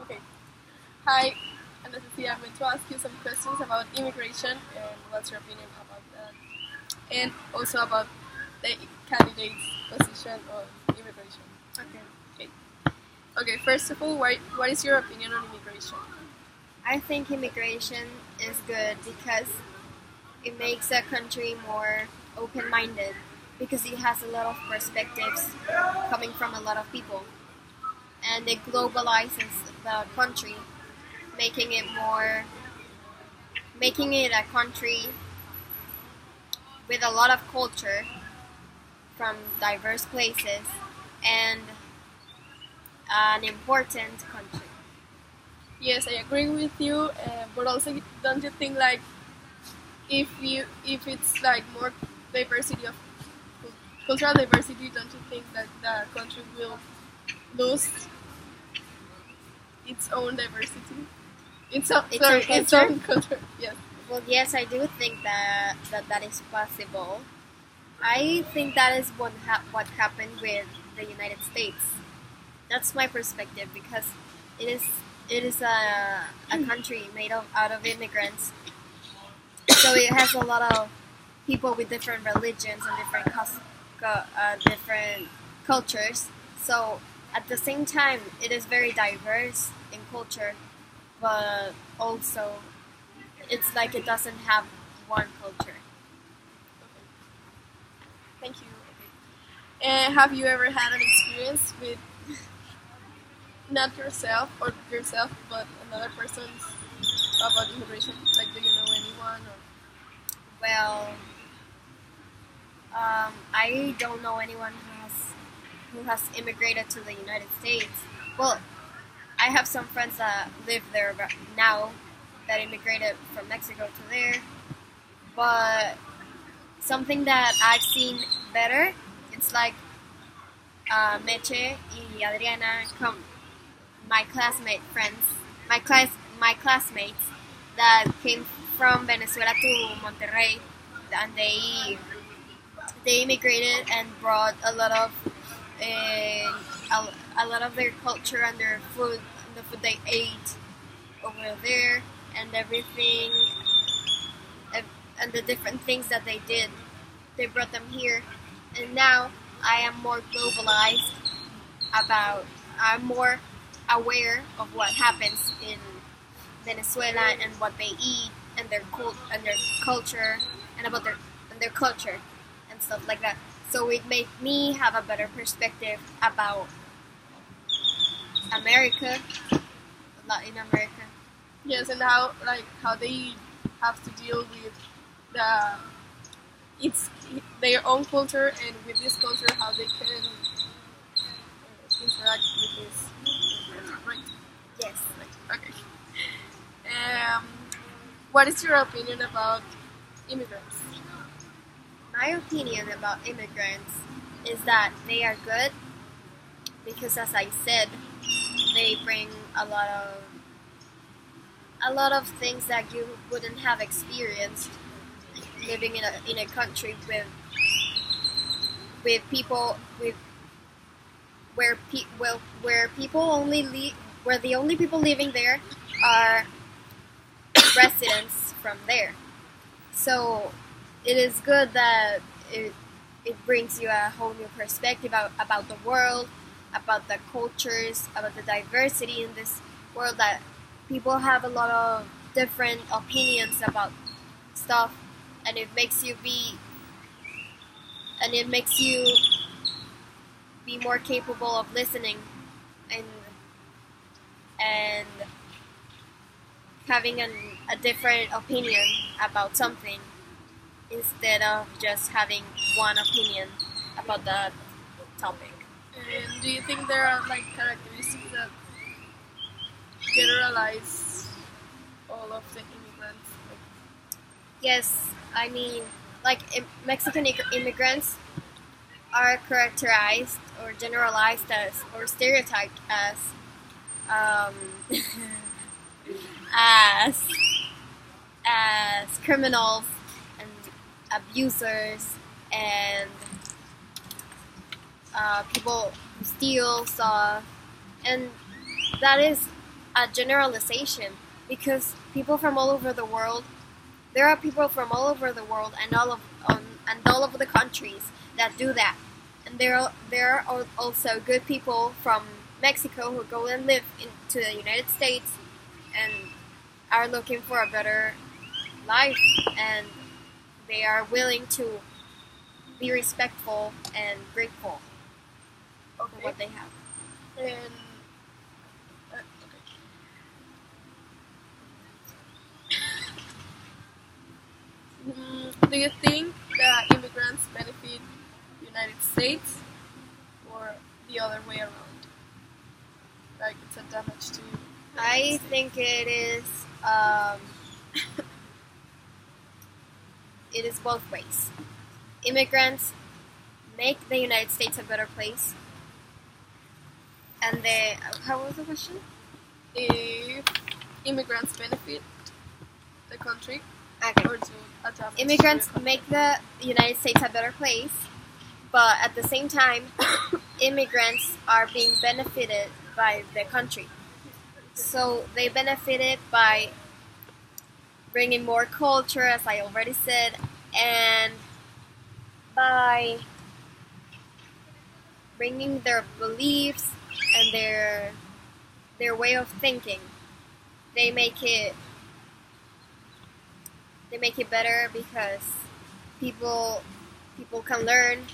Okay. Hi, Anastasia. I'm going to ask you some questions about immigration and what's your opinion about that, and also about the candidate's position on immigration. Okay. Okay. Okay. First of all, what is your opinion on immigration? I think immigration is good because it makes a country more open minded because it has a lot of perspectives coming from a lot of people and it globalizes the country, making it more making it a country with a lot of culture from diverse places and an important country. Yes, I agree with you. But also, don't you think like if it's like more diversity of cultural diversity, don't you think that the country will lose its own diversity? Its own Its culture? own culture. Yes. Well, yes, I do think that is possible. I think that is what happened with the United States. That's my perspective because it is it is a country made out of immigrants, so it has a lot of people with different religions and different cultures. So at the same time, it is very diverse in culture, but also it's like it doesn't have one culture. Thank you. Okay. Have you ever had an experience with not yourself or yourself, but another person's about immigration? Like, do you know anyone? Or Well, I don't know anyone who has immigrated to the United States. Well, I have some friends that live there now that immigrated from Mexico to there, but something that I've seen better, it's like Meche y Adriana, my classmate friends, my classmates that came from Venezuela to Monterrey, and they immigrated and brought a lot of their culture and their food, the food they ate over there, and everything, and the different things that they did. They brought them here, and now I am more globalized about. I'm more aware of what happens in Venezuela and what they eat and their culture and about their culture and stuff like that. So it made me have a better perspective about America, Latin America. yes, and how they have to deal with the it's their own culture, and with this culture, how they can interact with this culture, right? Yes. Right. Okay. Um, what is your opinion about immigrants? My opinion about immigrants is that they are good because, as I said, they bring a lot of things that you wouldn't have experienced living in a country with people with where people only where the only people living there are residents from there. So it is good that it brings you a whole new perspective about the world, about the cultures, about the diversity in this world, that people have a lot of different opinions about stuff, and it makes you be more capable of listening and and having a different opinion about something instead of just having one opinion about the topic. And do you think there are like characteristics that generalize all of the immigrants? Like, Yes, I mean, like Mexican immigrants are characterized or generalized as or stereotyped um, as as criminals and abusers and people who steal stuff, and that is a generalization because people from all over the world, there are people from all over the world and all of the countries that do that, and there are also good people from Mexico who go and live into the United States and are looking for a better life, and they are willing to be respectful and grateful for Okay. what they have. And okay. Do you think that immigrants benefit United States or the other way around? Like it's a damage to I think it is it is both ways. Immigrants make the United States a better place, and they. How was the question? if immigrants benefit the country Okay. or do a damage Immigrants to the make the United States a better place, but at the same time, immigrants are being benefited by the country. So they benefited by bringing more culture, as I already said, and by bringing their beliefs and their way of thinking. They make it better because people can learn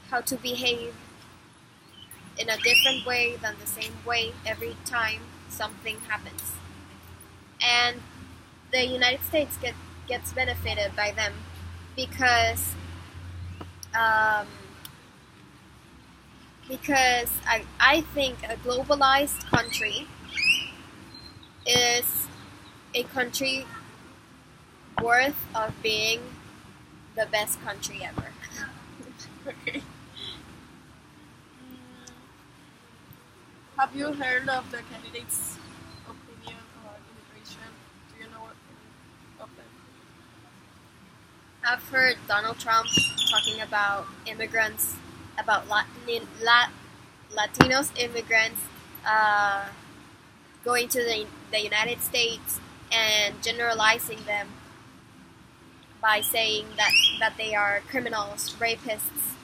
how to behave in a different way than the same way every time something happens. And the United States gets benefited by them because I think a globalized country is a country worth of being the best country ever. Okay. Have you heard of the candidates' opinion on immigration? Do you know what of them? I've heard Donald Trump talking about immigrants, about Latinos immigrants going to the United States and generalizing them by saying that they are criminals, rapists,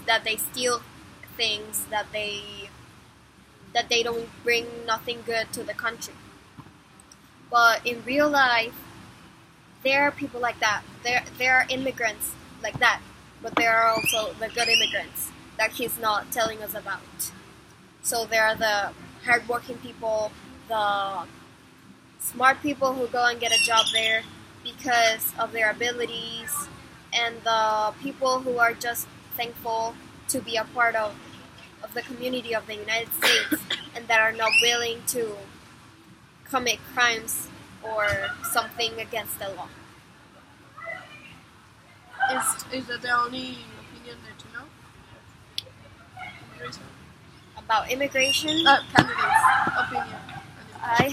that they steal things, that they don't bring nothing good to the country. But in real life, there are people like that. There are immigrants like that, but there are also the good immigrants that he's not telling us about. So there are the hardworking people, the smart people who go and get a job there because of their abilities, and the people who are just thankful to be a part of the community of the United States and that are not willing to commit crimes or something against the law. Is that the only opinion that you know? Immigration? About immigration, Candidates' opinion. I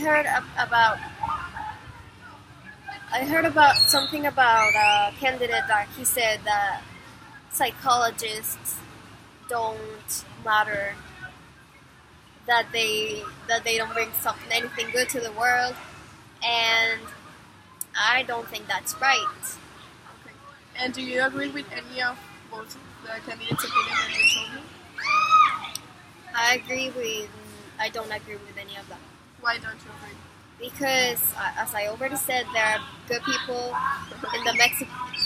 heard about something about a candidate that he said that psychologists don't matter, that they don't bring anything good to the world, and I don't think that's right. Okay. And do you agree with any of both the candidates' opinion that you told me? I don't agree with any of them. Why don't you agree? Because, as I already said, there are good people in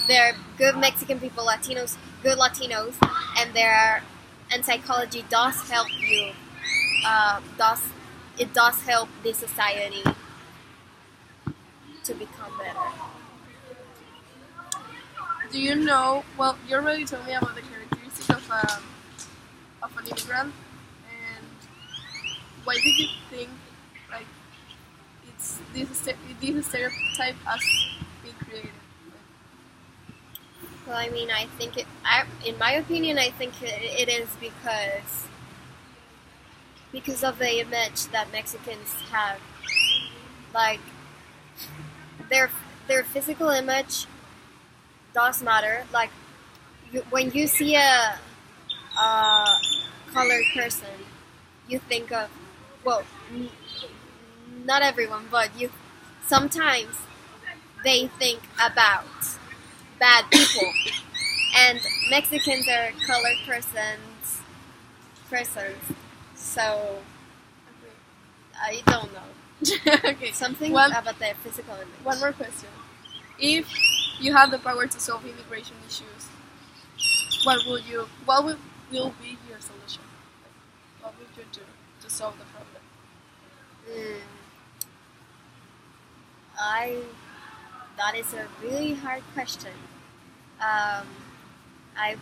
there are good Mexican people, Latinos, good Latinos, and psychology does help you. It does help the society to become better. Do you know? Well, you already told me about the characteristics of an immigrant, and why did you think like this stereotype has been created? Well, I mean, in my opinion, I think it is because of the image that Mexicans have, like their physical image does matter. Like when you see a colored person, you think of, well, not everyone, but you sometimes they think about bad people, and Mexicans are colored persons. So I don't know. Okay. Something One, about their physical image. one more question. If you had the power to solve immigration issues, what will be your solution? Like, what would you do to solve the problem? Mm, that is a really hard question. I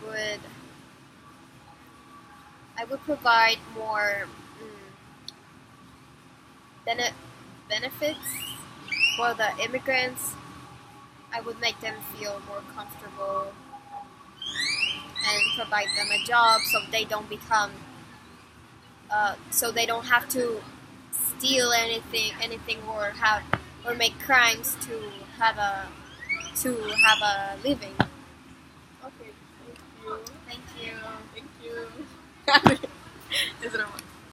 would provide more benefits for the immigrants. I would make them feel more comfortable and provide them a job so they don't become so they don't have to steal anything or make crimes to have a living. Okay, thank you. Thank you. Thank you. Eso era más.